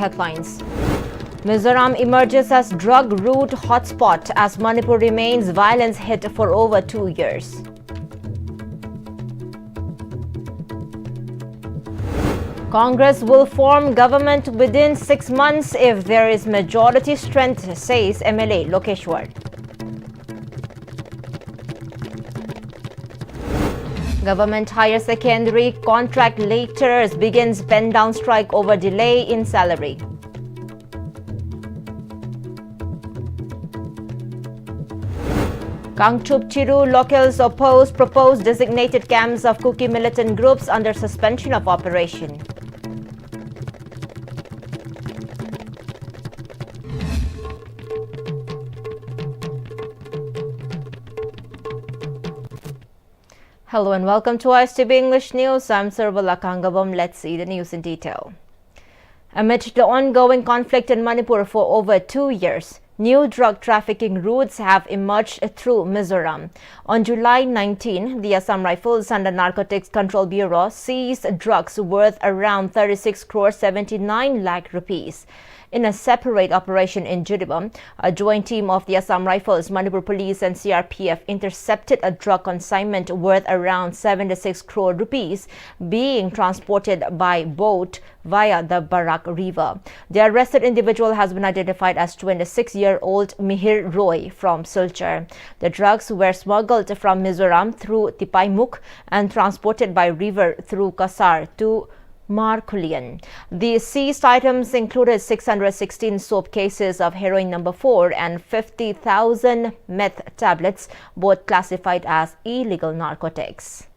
headlines. Mizoram emerges as drug-route hotspot as Manipur remains violence hit for over 2 years. Congress will form government within 6 months if there is majority strength, says MLA Lokeshwar. Government higher secondary contract lecturers begins pen down strike over delay in salary. Kangchup Chiru locals oppose proposed designated camps of Kuki militant groups under suspension of operation. Hello and welcome to Pm-Istv English News. I'm Surbala Kangabam. Let's see the news in detail. Amid the ongoing conflict in Manipur for over 2 years, new drug trafficking routes have emerged through Mizoram. On July 19, the Assam Rifles and the Narcotics Control Bureau seized drugs worth around 36 crore 79 lakh rupees. In a separate operation in Judibam, a joint team of the Assam Rifles, Manipur Police and CRPF intercepted a drug consignment worth around 76 crore rupees being transported by boat via the Barak River. The arrested individual has been identified as 26-year-old Mihir Roy from Silchar. The drugs were smuggled from Mizoram through Tipaimuk and transported by river through Kasar to Markulian. The seized items included 616 soap cases of heroin number 4 and 50,000 meth tablets, both classified as illegal narcotics.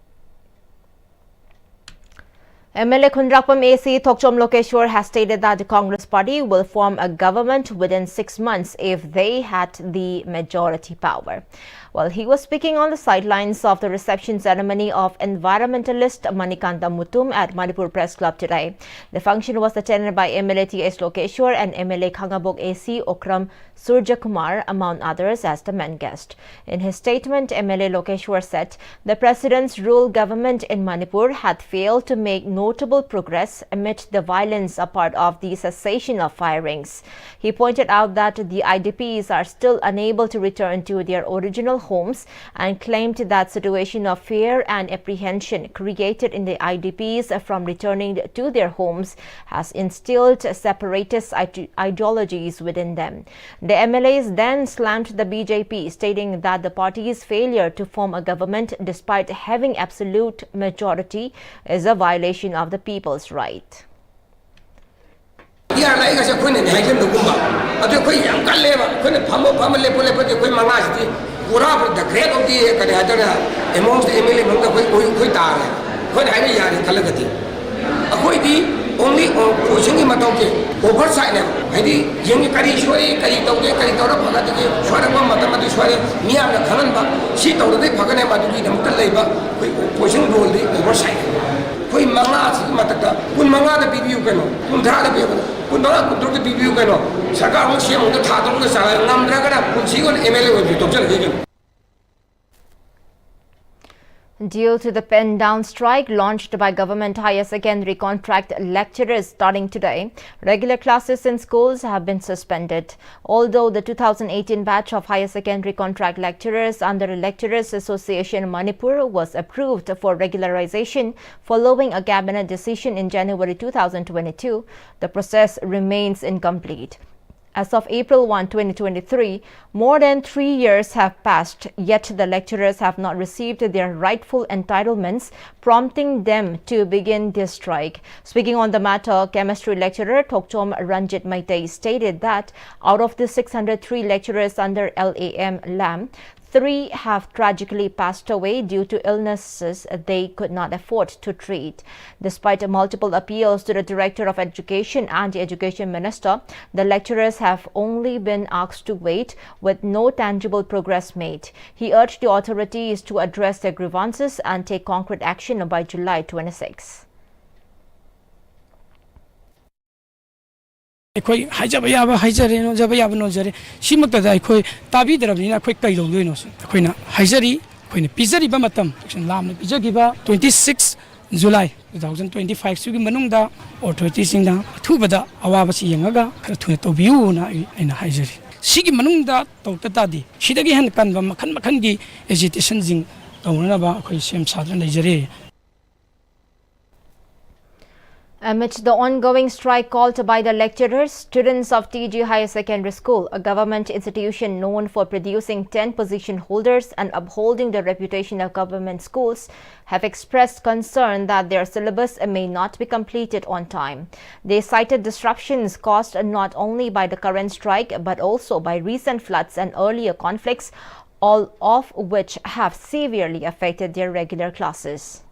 MLA Khundrakpam AC Thokchom Lokeshwar has stated that the Congress party will form a government within 6 months if they had the majority power. While he was speaking on the sidelines of the reception ceremony of environmentalist Manikanta Mutum at Manipur Press Club today, the function was attended by MLA T.S. Lokeshwar and MLA Khangabok AC Okram Surjakumar, among others, as the main guest. In his statement, MLA Lokeshwar said the president's rule government in Manipur had failed to make notable progress amid the violence a part of the cessation of firings. He pointed out that the IDPs are still unable to return to their original homes and claimed that situation of fear and apprehension created in the IDPs from returning to their homes has instilled separatist ideologies within them. The MLAs then slammed the BJP, stating that the party's failure to form a government despite having absolute majority is a violation of the people's right. The grade of the amongst the MLA only pushing him oversight. I did young Karishwari, Karito, Karitora, Shwara, Matamati Swari, Mia, the Kanamba, she told the Paganema to be the labor, pushing rule the oversight. Kui Manga, Mataka, Kunmanga the Bibucano, Kuntra the people, Kunara could do the Bibucano, Saka, Museum, the Tato, the Sala, Namdragana, Kunchigon, MLA will be Dr. Due to the pen-down strike launched by government higher secondary contract lecturers starting today, regular classes in schools have been suspended. Although the 2018 batch of higher secondary contract lecturers under the Lecturers Association Manipur was approved for regularization following a cabinet decision in January 2022, the process remains incomplete. As of April 1, 2023, more than 3 years have passed, yet the lecturers have not received their rightful entitlements, prompting them to begin this strike. Speaking on the matter, chemistry lecturer Thokchom Ranjit Maitei stated that out of the 603 lecturers under LAM, 3 have tragically passed away due to illnesses they could not afford to treat. Despite multiple appeals to the Director of Education and the Education Minister, the lecturers have only been asked to wait with no tangible progress made. He urged the authorities to address their grievances and take concrete action by July 26. Koi hajabaya hajare no jabaya no jare simata dai koi tabi darabina koi kai lo no koi na hajari koi ne pizari ba matam lam ne pizagi ba 26 July 2025 sugi manungda authorities singda thubada awabasi yengaga khara thuna tobiu na aina haijari sigi manungda tawtadi sidagi han kanba makhan makhan gi agitation jing tawna ba khoi sem sadra leijare. Amidst the ongoing strike called by the lecturers, students of TG Higher Secondary School, a government institution known for producing 10 position holders and upholding the reputation of government schools, have expressed concern that their syllabus may not be completed on time. They cited disruptions caused not only by the current strike but also by recent floods and earlier conflicts, all of which have severely affected their regular classes.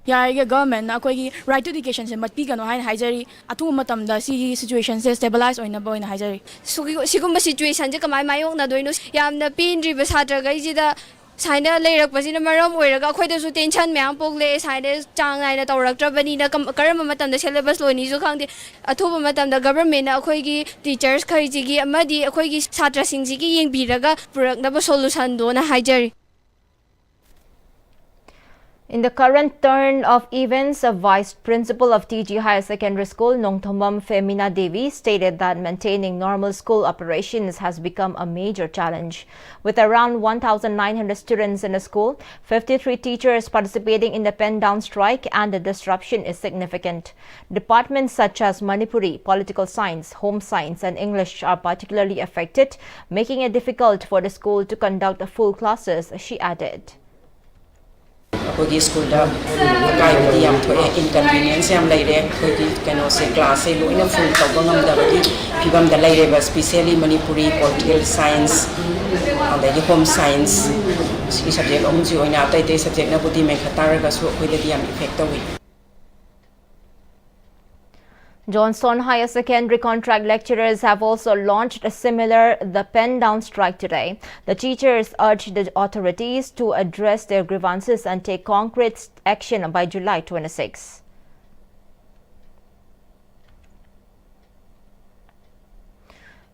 Yeah, government na koi right to education se mat pi kano hain haijari atu matam da si situation se stabilize oina boina haijari sigum situation je kamai mayong na doino yamna pindri ba satra gai ji da saina leirak pasina maram oiraga khoi da su tension myam pogle saina chang naina tawraktrabani na karam matam da syllabus loini ju khangde athuba matam da government na khoi gi teachers khai ji gi amadi khoi gi satra sing ji gi yengbiraga purak na ba solution do na haijari. In the current turn of events, a vice principal of TG Higher Secondary School, Nongthomam Femina Devi, stated that maintaining normal school operations has become a major challenge. With around 1,900 students in the school, 53 teachers participating in the pen-down strike, and the disruption is significant. Departments such as Manipuri, Political Science, Home Science and English are particularly affected, making it difficult for the school to conduct full classes, she added. Kogi school da kai budi am thoe inconvenience am laire kogi kano se class e loina full tawngam da bagi phibam da laire ba especially Manipuri political science and the home science si subject om ji oina tai tai subject na budi me khatar ga so koi da am effect tawi. Johnstone Higher Secondary contract lecturers have also launched a similar pen-down strike today. The teachers urged the authorities to address their grievances and take concrete action by July 26.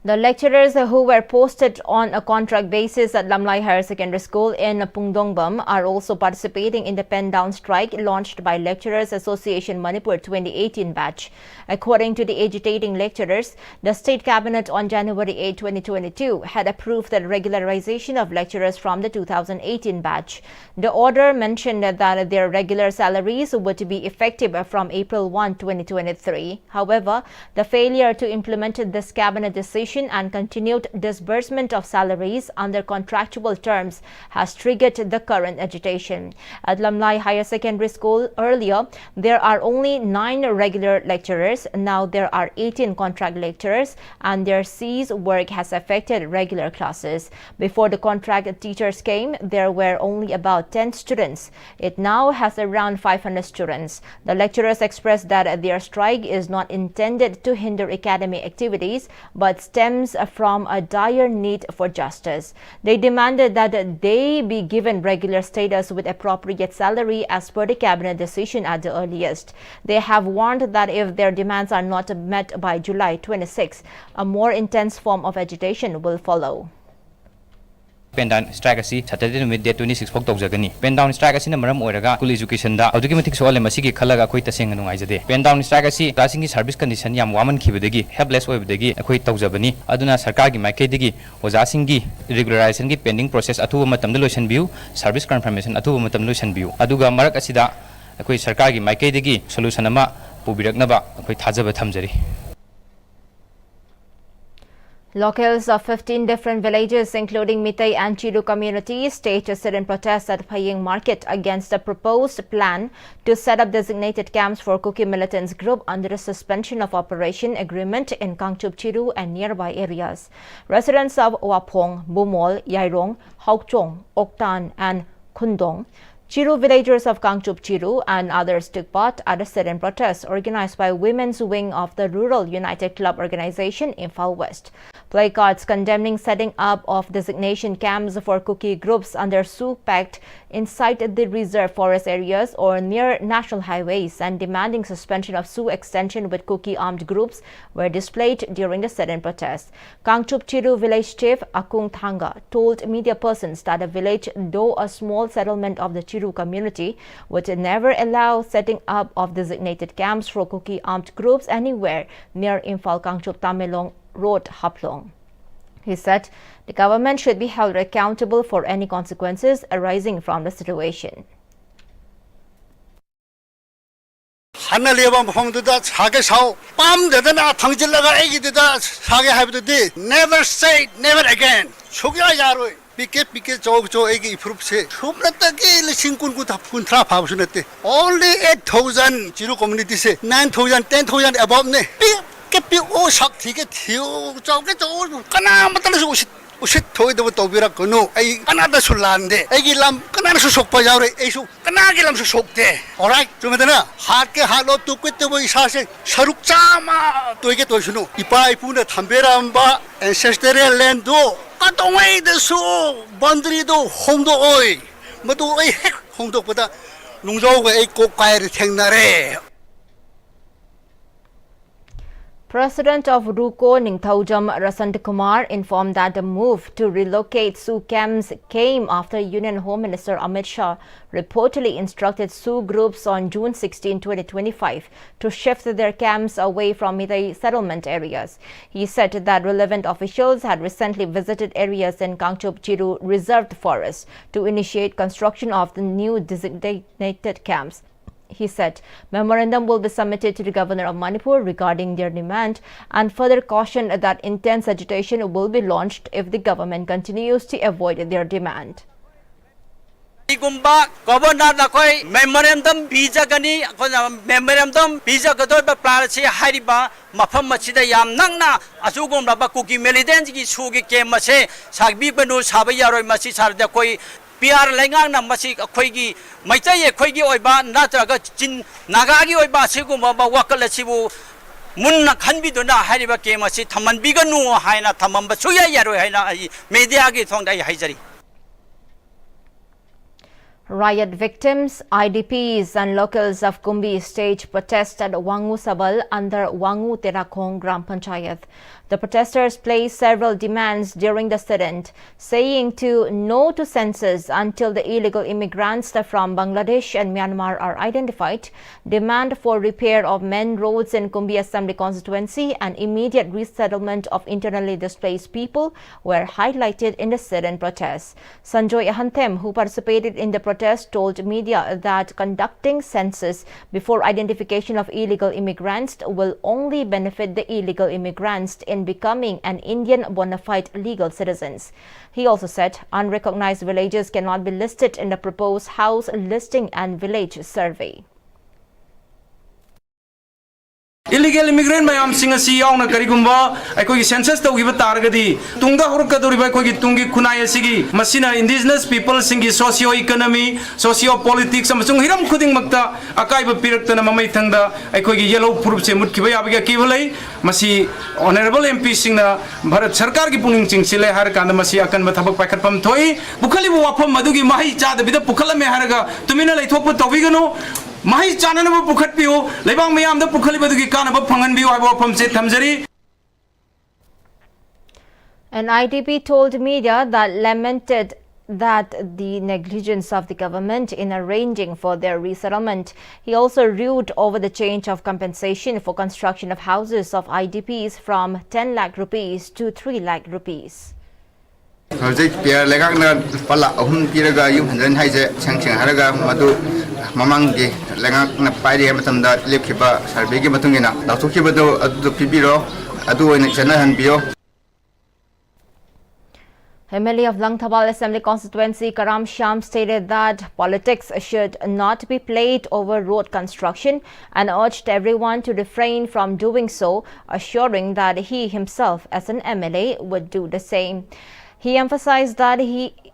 The lecturers who were posted on a contract basis at Lamlai Higher Secondary School in Pungdongbam are also participating in the pen-down strike launched by Lecturers Association Manipur 2018 batch. According to the agitating lecturers, the State Cabinet on January 8, 2022 had approved the regularization of lecturers from the 2018 batch. The order mentioned that their regular salaries would be effective from April 1, 2023. However, the failure to implement this Cabinet decision and continued disbursement of salaries under contractual terms has triggered the current agitation. At Lamlai Higher Secondary School earlier, there are only 9 regular lecturers. Now there are 18 contract lecturers, and their cease work has affected regular classes. Before the contract teachers came, there were only about 10 students. It now has around 500 students. The lecturers expressed that their strike is not intended to hinder academic activities, but stems from a dire need for justice. They demanded that they be given regular status with appropriate salary as per the Cabinet decision at the earliest. They have warned that if their demands are not met by July 26, a more intense form of agitation will follow. Pen-down strike asi Saturday numit day 26 fok tawjagani. Pen-down strike asi na maram oiraga school education da adugi matik soale masigi khalaga akhoi taseng anu ngaijade. Pen-down strike asi classing gi service condition yam waman khibadagi helpless oibadagi akhoi tawjabani. Aduna sarkar gi maikei dagi oja singi regularization gi pending process athuba matamda loisan biu service confirmation athuba matam loisan biu. Aduga marak asida akhoi sarkar gi maikei dagi solution ama pubiraknaba akhoi thajaba thamjari. Locals of 15 different villages, including Mitai and Chiru communities, staged a sit-in protest at Phaying Market against the proposed plan to set up designated camps for Kuki militants group under a suspension of operation agreement in Kangchup Chiru and nearby areas. Residents of Wapong, Bumol, Yairong, Haukchong, Oktan and Kundong, Chiru villagers of Kangchup Chiru and others took part at a sit-in protest organized by Women's Wing of the Rural United Club Organization in Imphal West. Placards condemning setting up of designation camps for Kuki groups under Sioux Pact inside the reserve forest areas or near national highways and demanding suspension of Sioux extension with Kuki armed groups were displayed during the sit-in protest. Kangchup Chiru village chief Akung Thanga told media persons that the village, though a small settlement of the Chiru community, would never allow setting up of designated camps for Kuki armed groups anywhere near Imphal Kangchup Tamelong Road, Haplong. He said the government should be held accountable for any consequences arising from the situation. 하나 레바 홈도다 사게 사오 빰 되더나 탕질라가 애기들다 사게 하비도디 never say never again 초기야 야로 비게 저 애기 프로프세 홈나다게 신군구 다 분트라 바부스네데 only 8,000 지루 커뮤니티세 9,000 10,000 above 네 삐 오삭 되게 튀어 저게 저 까나 맞다서 usit thoy do to bira kono ai kanada sulande ai gilam kanada su sok pa jaw re ai su kana gilam su sok te alright tumedana hat ke halo tu kwete bo isa se saruk chama to ge to sunu ipa ipuna thambera amba ancestral land do katongai de su boundary do hongdo oi madu ai hek hongdo pada nungjaw ge ai ko kai re thengnare. President of RUCO Ningthaujam Rasant Kumar informed that the move to relocate Sioux camps came after Union Home Minister Amit Shah reportedly instructed Sioux groups on June 16, 2025 to shift their camps away from Meitei settlement areas. He said that relevant officials had recently visited areas in Kangchup Chiru Reserved Forest to initiate construction of the new designated camps. He said memorandum will be submitted to the Governor of Manipur regarding their demand and further cautioned that intense agitation will be launched if the government continues to avoid their demand. Governor nakoi memorandum bijagani memorandum bijagador ba planasi hariba mafam machida yam nangna asugom raba kuki meliden gi sugi ke mase sagbi banu sabayaroi masi sarda koi PR lengang na masi khoigi maitai khoigi oiba natraga chin nagagi oiba siguma ba wakala sibu munna khanbiduna hariba ke masi thaman biganu haina thamamba suya yaro haina media gi thongdai haijari. Riot victims, IDPs and locals of Kumbi staged protest at Wangu Sabal under Wangu Terakong Gram Panchayat. The protesters placed several demands during the sit-in, saying to no to census until the illegal immigrants from Bangladesh and Myanmar are identified, demand for repair of main roads in Kumbi Assembly constituency and immediate resettlement of internally displaced people were highlighted in the sit-in protest. Sanjoy Ahantem, who participated in the protest, told media that conducting census before identification of illegal immigrants will only benefit the illegal immigrants in becoming an Indian bona fide legal citizens. He also said unrecognized villages cannot be listed in the proposed house listing and village survey. Illegal immigrant mayam singa si yaw na karigumba aikoi census to giba targadi tungda horkadori ba koi tungi khunai asigi masina indigenous people singi socio economy socio politics amasung hiram khuding makta akai ba piraktana mamai thangda aikoi gi yellow proof se mutkiba yabiga kibalai masi honorable MP singna bharat sarkar gi puning chingsile har kanda masi akan ba thabak paikhatpam thoi bukhali bu wafam madugi mahi chada bida pukhala me haraga tumina laithokpa tawigano mahi chanana ba pukhat piu lebang mayam da pukhali badugi kana ba phangan biu ha ba pham se thamjari. An IDP told media that lamented that the negligence of the government in arranging for their resettlement. He also rued over the change of compensation for construction of houses of IDPs from 10 lakh rupees to 3 lakh rupees. Hojik piar legak na pala ahum piraga yung hanjan haije changchang haraga madu mamang gi legak na pairi matamda lepkiba sarbe gi matungina lathokkiba do adu pibiro adu oina chana hanbio. MLA of Langthabal Assembly constituency Karam Shyam stated that politics should not be played over road construction and urged everyone to refrain from doing so, assuring that he himself as an MLA would do the same. He emphasized that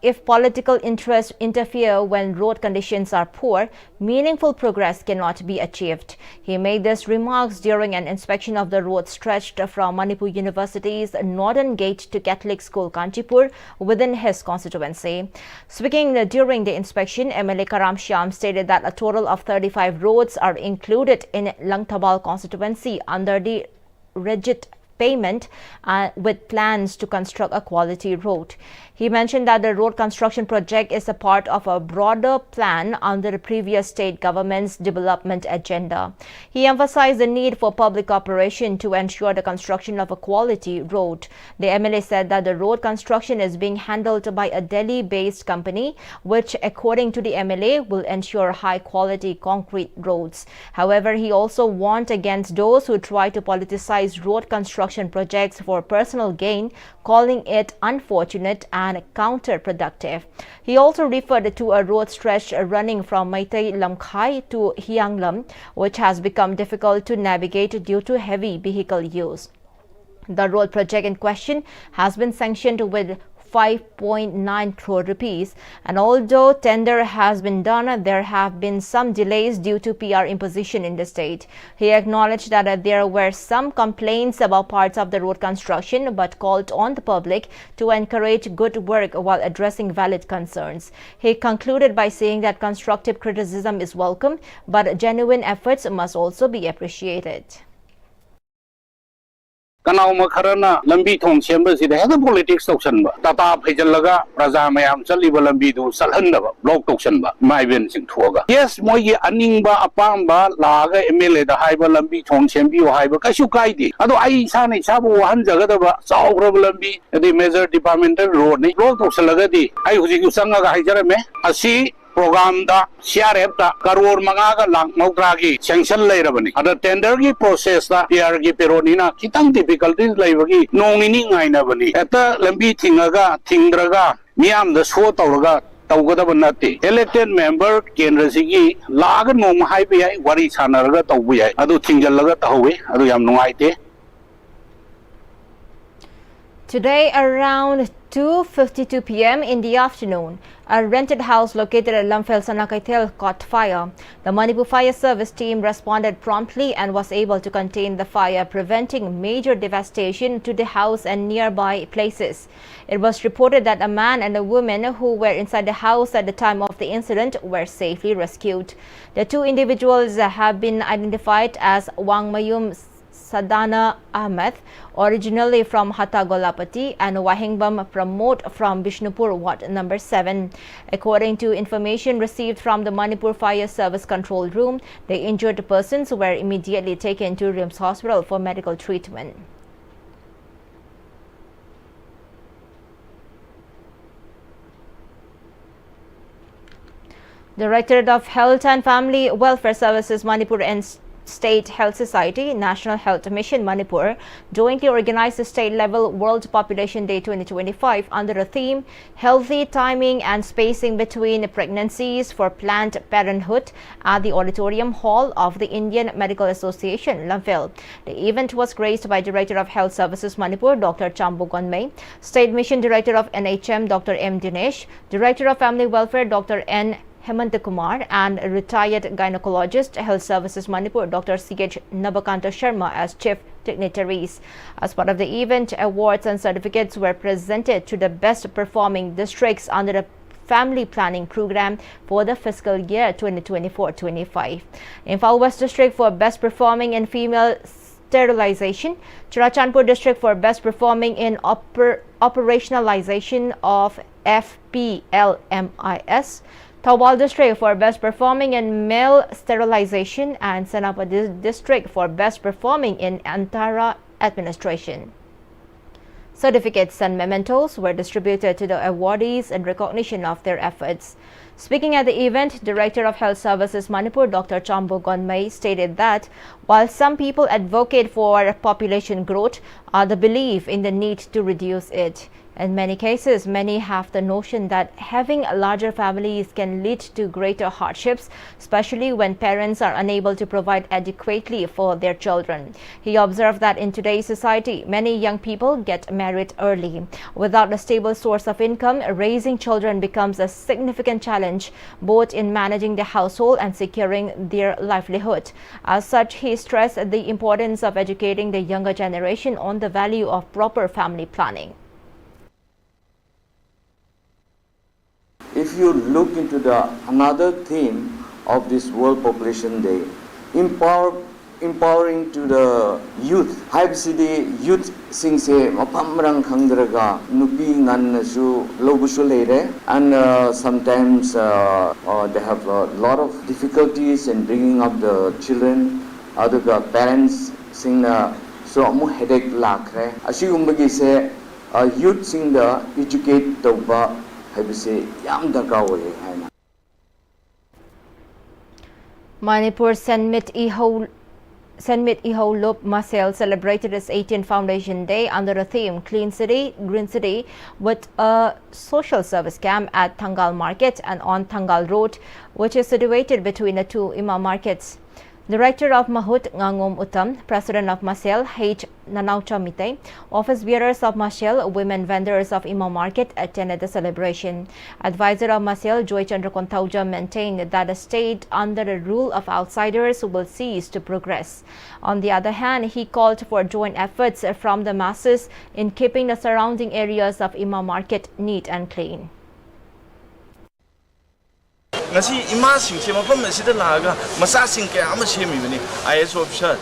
if political interests interfere when road conditions are poor, meaningful progress cannot be achieved. He made these remarks during an inspection of the road stretched from Manipur University's Northern Gate to Catholic School Kanchipur within his constituency. Speaking during the inspection, MLA Karam Shyam stated that a total of 35 roads are included in Langtabal constituency under the rigid payment with plans to construct a quality road. He mentioned that the road construction project is a part of a broader plan under the previous state government's development agenda. He emphasized the need for public cooperation to ensure the construction of a quality road. The MLA said that the road construction is being handled by a Delhi-based company, which, according to the MLA, will ensure high-quality concrete roads. However, he also warned against those who try to politicize road construction projects for personal gain, calling it unfortunate and counterproductive. He also referred to a road stretch running from Maitai Lamkhai to Hianglam, which has become difficult to navigate due to heavy vehicle use. The road project in question has been sanctioned with 5.9 crore rupees, and although tender has been done, there have been some delays due to PR imposition in the state. He acknowledged that there were some complaints about parts of the road construction, but called on the public to encourage good work while addressing valid concerns. He concluded by saying that constructive criticism is welcome, but genuine efforts must also be appreciated. Kanauma Karana, Lambi Tong Chambers, it has a politics toxin, Tata Pajalaga, Praza Mayam, Saliba Lambidu, Salanda, Block Toxinba, my Vins in Tuaga. Yes, Moy Aningba, Apamba, Laga, Emile, the Hyber Lambi Tong Chambu, Hyber, Kashukaidi. Although I Sani Sabu, Hanzagadaba, Sao Lambi, the Measure Departmental Road, Road of Salagadi, I was Usanga Hijarame, a sea. Program da CRF da karor mangaga lang mautragi sanction lairabani ada tender gi process da PR gi peronina kitang difficulties laibagi nongini ngaina bani eta lambi thingaga thingdraga miam da show tawraga tawgada banati elected member kendra sigi laga nong haibe ai wari sanaraga tawbu ai adu thingjallaga tahowe adu yam nungaite. Today around 2:52 p.m. in the afternoon, a rented house located at Lamphel Sanakaitel caught fire. The Manipur Fire Service team responded promptly and was able to contain the fire, preventing major devastation to the house and nearby places. It was reported that a man and a woman who were inside the house at the time of the incident were safely rescued. The two individuals have been identified as Wangmayum Sadana Ahmed, originally from Hatta Golapati, and Wahingbam Pramod from Bishnupur Ward number 7. According to information received from the Manipur Fire Service Control Room, the injured persons were immediately taken to RIMS Hospital for medical treatment. Directorate of Health and Family Welfare Services Manipur and State Health Society, National Health Mission Manipur jointly organized the state-level World Population Day 2025 under the theme Healthy Timing and Spacing Between Pregnancies for Planned Parenthood at the Auditorium Hall of the Indian Medical Association, Lamphel. The event was graced by Director of Health Services Manipur, Dr. Chambu Gonmei, State Mission Director of NHM, Dr. M. Dinesh, Director of Family Welfare, Dr. N. Hemant Kumar, and retired gynecologist, Health Services Manipur, Dr. C.H. Nabakanta Sharma as chief dignitaries. As part of the event, awards and certificates were presented to the best performing districts under the Family Planning Program for the fiscal year 2024-25. Imphal West District for best performing in female sterilization, Churachandpur District for best performing in operationalization of FPLMIS, Thawbal District for best performing in male sterilization, and Senapati District for best performing in Antara administration. Certificates and mementos were distributed to the awardees in recognition of their efforts. Speaking at the event, Director of Health Services Manipur, Dr. Chambu Gonmei, stated that while some people advocate for population growth, others believe in the need to reduce it. In many cases, many have the notion that having larger families can lead to greater hardships, especially when parents are unable to provide adequately for their children. He observed that in today's society, many young people get married early. Without a stable source of income, raising children becomes a significant challenge, both in managing the household and securing their livelihood. As such, he stressed the importance of educating the younger generation on the value of proper family planning. If you look into another theme of this World Population Day, empowering to the youth. Haibsidi youth singse mapamrang khangdraga nupi ngannasu lobusu leire, and sometimes they have a lot of difficulties in bringing up the children. Other parents sing so amu headache lakre. Asigumbagi se youth sing the educate toba. Manipur Senmit Iho Lop Masel celebrated its 18th Foundation Day under the theme Clean City, Green City with a social service camp at Thangal Market and on Thangal Road, which is situated between the two Imam markets. Director of Mahut Ngangom Uttam, President of Masel H. Nanaucha Mitay, office bearers of Masel, women vendors of Imam Market attended the celebration. Advisor of Masel Joy Chandra Kontauja maintained that a state under the rule of outsiders will cease to progress. On the other hand, he called for joint efforts from the masses in keeping the surrounding areas of Imam Market neat and clean. ngasi ima sing se mafam asida laga masa sing kaya ama semi bani IS officer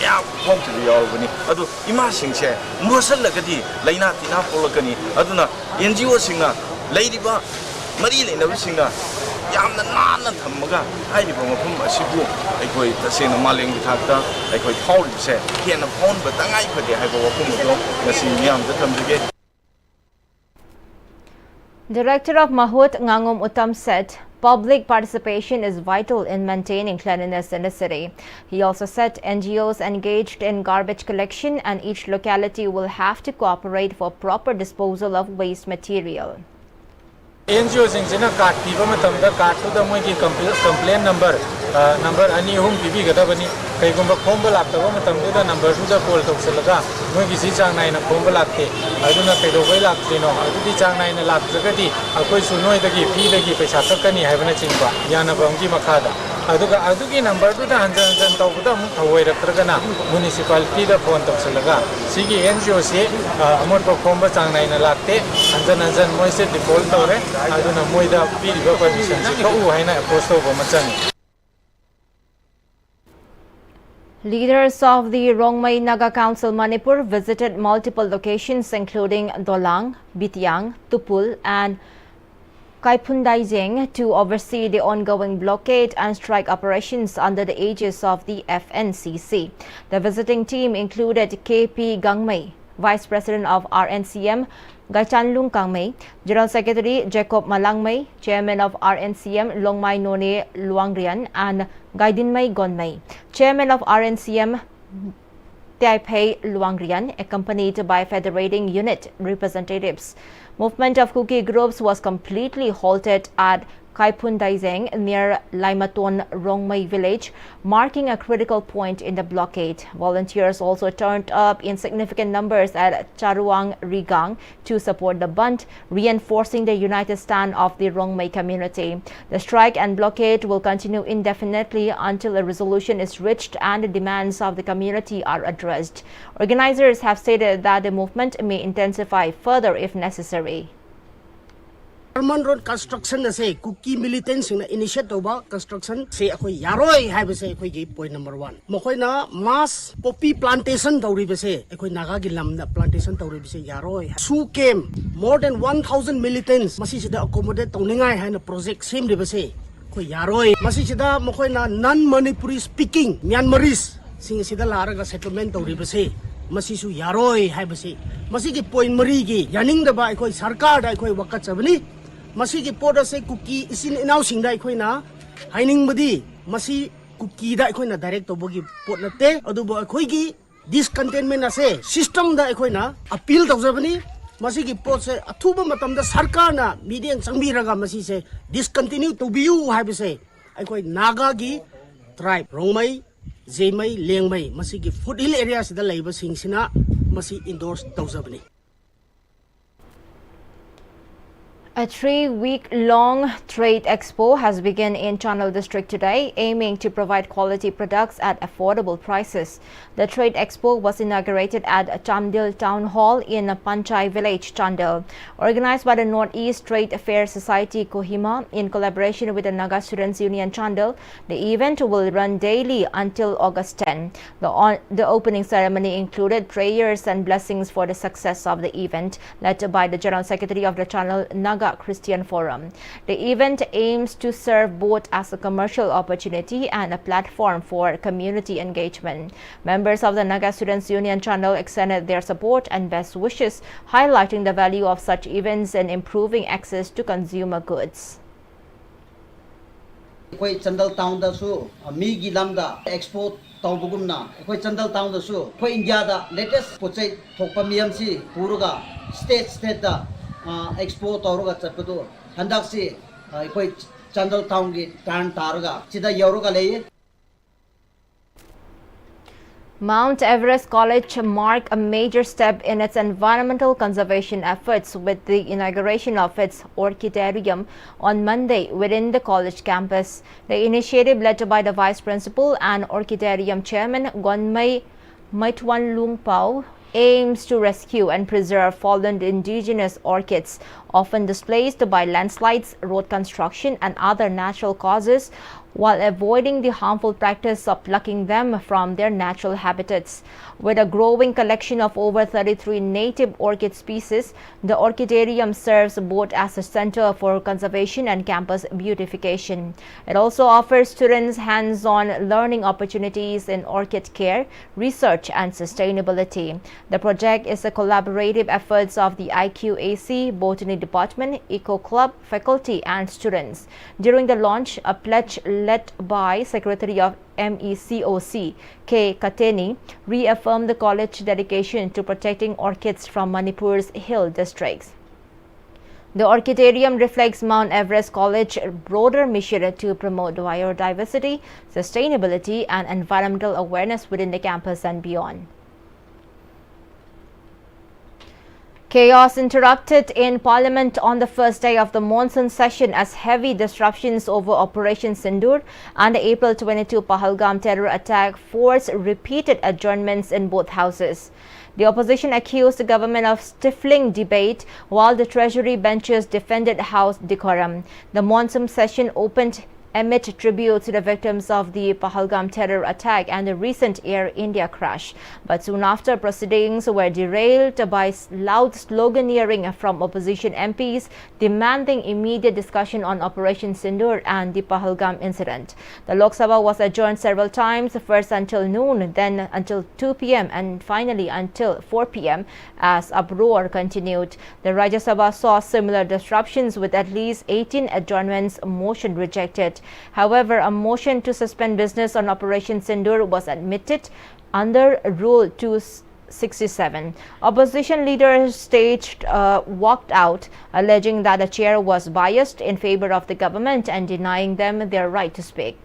ya phom tu yaw bani adu ima sing se mosal lagadi laina tina polakani aduna NGO singna leidiba mari leina singna yamna nana thammaga haidi ba mafam asibu aikoi tasena maleng thakta aikoi thawri se hena phone ba tangai phade haiba wafum do ngasi miyam da thamjige. Director of Mahut Ngangom Uttam said public participation is vital in maintaining cleanliness in the city. He also said NGOs engaged in garbage collection and each locality will have to cooperate for proper disposal of waste material. NGOs singina card piba matamda card to the moi ki complaint number ani hum pibi gada bani kai gumba khomba laptaba matamda da number su da call tawsalaga moi ki si chang nai na khomba lakte aduna kai do bai lakte no adudi chang nai na laktagadi akoi su noi dagi pi dagi paisa takani haibana chingba yana bamgi makhada adugi number to da hanjan tawbuda mu thawai rakragana municipality da phone tawsalaga sigi NGO se amot ba khomba chang nai na lakte hanjan moi se default tawre aduna moida piriba permission se ko u haina approach to ba machani. Leaders of the Rongmei Naga Council Manipur visited multiple locations including Dolang, Bitiang, Tupul and Kaipundaijeng to oversee the ongoing blockade and strike operations under the aegis of the FNCC. The visiting team included KP Gangmei, Vice President of RNCM, Gaichanlung Kangmei, General Secretary Jacob Malangmei, Chairman of RNCM Longmai None Luangrian and Gaidinmei Gonmei, Chairman of RNCM Taipei Luangrian, accompanied by federating unit representatives. Movement of Kuki groups was completely halted at Kaipundaijeng near Laimaton Rongmei village, marking a critical point in the blockade. Volunteers also turned up in significant numbers at Charuang Rigang to support the Bunt, reinforcing the united stand of the Rongmei community. The strike and blockade will continue indefinitely until a resolution is reached and the demands of the community are addressed. Organizers have stated that the movement may intensify further if necessary. Road construction say Kuki militants initiate construction say yaroi have say point number 1. Mokoina mass poppy plantation tauri say Naga Gilam plantation tauri say yaroi. Su came more than 1,000 militants masisida accommodate Toningai and a project same de say yaroi. Masisida Mokoina non-Manipuri speaking Myanmaris sing sida Laraga settlement tauri say. Masisu yaroi have say Masiki point marigi yaning the ba sarkar da wakat sabani. Masigi poda se Kuki isin announcing da na haining badi masi Kuki da na direct bogi pot na te adubo akhoi gi discontentment ase system da na appeal tawjabani masigi pot se athuba matam da sarkar na median changbi raga masi se discontinue to biu haibe se aikoi naga gi tribe rongmai jemai lengmai masigi foothill areas da leiba sing sina masi endorse tawjabani. A 3-week-long trade expo has begun in Channel District today, aiming to provide quality products at affordable prices. The trade expo was inaugurated at Chamdil Town Hall in Panchai Village, Chandil. Organized by the Northeast Trade Affairs Society, Kohima, in collaboration with the Naga Students Union Chandil, the event will run daily until August 10. The opening ceremony included prayers and blessings for the success of the event, led by the General Secretary of the Channel Naga Christian Forum. The event aims to serve both as a commercial opportunity and a platform for community engagement. Members of the Naga Students Union Channel extended their support and best wishes, highlighting the value of such events in improving access to consumer goods. Chandal Town da su Migi Lamda Expo Taubugumna, Chandal Town da su, India da latest Poche Tokpamiamsi, Puruga, state da Expo Tauruga Chapadu, Handaksi, Chandal Town Tan Targa, Chida Yoruga Lay. Mount Everest College marked a major step in its environmental conservation efforts with the inauguration of its orchidarium on Monday within the college campus. The initiative, led by the Vice Principal and Orchidarium Chairman Gonmai Maitwanlungpao, aims to rescue and preserve fallen indigenous orchids, often displaced by landslides, road construction, and other natural causes, while avoiding the harmful practice of plucking them from their natural habitats. With a growing collection of over 33 native orchid species, the orchidarium serves both as a center for conservation and campus beautification. It also offers students hands-on learning opportunities in orchid care, research, and sustainability. The project is a collaborative effort of the IQAC, Botany Department, Eco Club, faculty, and students. During the launch, a pledge led by Secretary of MECOC, K. Kateni, reaffirmed the college dedication to protecting orchids from Manipur's hill districts. The orchidarium reflects Mount Everest College's broader mission to promote biodiversity, sustainability, and environmental awareness within the campus and beyond. Chaos interrupted in Parliament on the first day of the monsoon session as heavy disruptions over Operation Sindoor and the April 22 Pahalgam terror attack forced repeated adjournments in both houses. The opposition accused the government of stifling debate while the Treasury benches defended House decorum. The monsoon session opened amid tribute to the victims of the Pahalgam terror attack and the recent Air India crash. But soon after, proceedings were derailed by loud sloganeering from opposition MPs demanding immediate discussion on Operation Sindoor and the Pahalgam incident. The Lok Sabha was adjourned several times, first until noon, then until 2 p.m. and finally until 4 p.m. as uproar continued. The Rajya Sabha saw similar disruptions with at least 18 adjournments motion rejected. However, a motion to suspend business on Operation Sindoor was admitted under Rule 267. Opposition leaders walked out, alleging that the chair was biased in favor of the government and denying them their right to speak.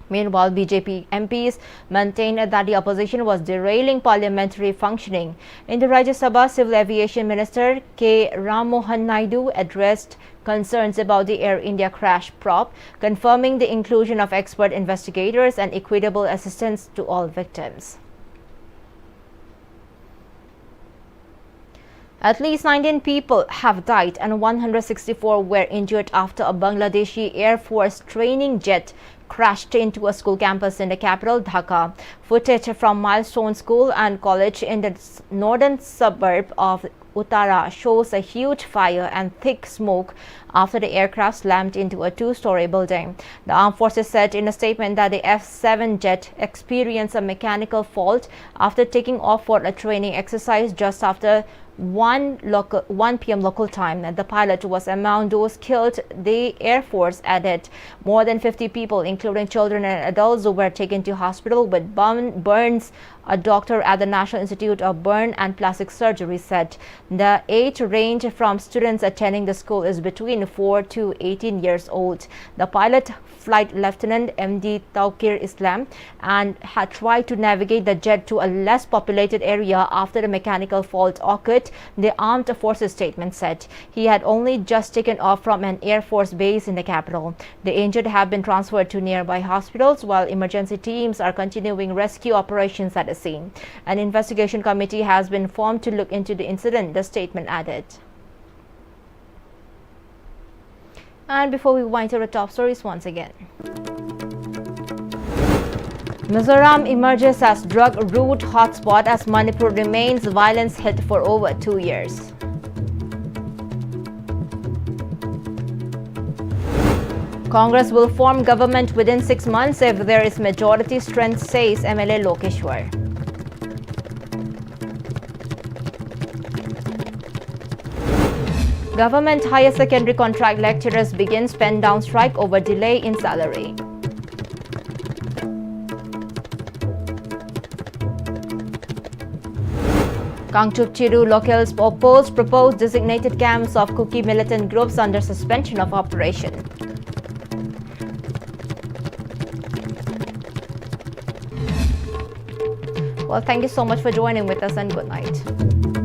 Meanwhile, BJP MPs maintained that the opposition was derailing parliamentary functioning. In the Rajya Sabha, Civil Aviation Minister K. Rammohan Naidu addressed concerns about the Air India crash probe, confirming the inclusion of expert investigators and equitable assistance to all victims. At least 19 people have died and 164 were injured after a Bangladeshi Air Force training jet crashed into a school campus in the capital, Dhaka. Footage from Milestone School and College in the northern suburb of Uttara shows a huge fire and thick smoke after the aircraft slammed into a two-story building. The armed forces said in a statement that the F-7 jet experienced a mechanical fault after taking off for a training exercise just after 1 p.m. local time. The pilot was among those killed. The Air Force added more than 50 people, including children and adults, who were taken to hospital with burns a doctor at the National Institute of Burn and Plastic Surgery, said. The age range from students attending the school is between 4 to 18 years old. The pilot, Flight Lieutenant MD Taukir Islam, and had tried to navigate the jet to a less populated area after the mechanical fault occurred, the Armed Forces statement said. He had only just taken off from an Air Force base in the capital. The injured have been transferred to nearby hospitals while emergency teams are continuing rescue operations at the scene. An investigation committee has been formed to look into the incident, the statement added. And before we wind to the top stories once again. Mizoram emerges as drug route hotspot as Manipur remains violence hit for over 2 years. Congress will form government within 6 months if there is majority strength, says MLA Lokeshwar. Government higher secondary contract lecturers begins pen down strike over delay in salary. Kangchup Chiru locals oppose proposed designated camps of Kuki militant groups under suspension of operation. Well, thank you so much for joining with us and good night.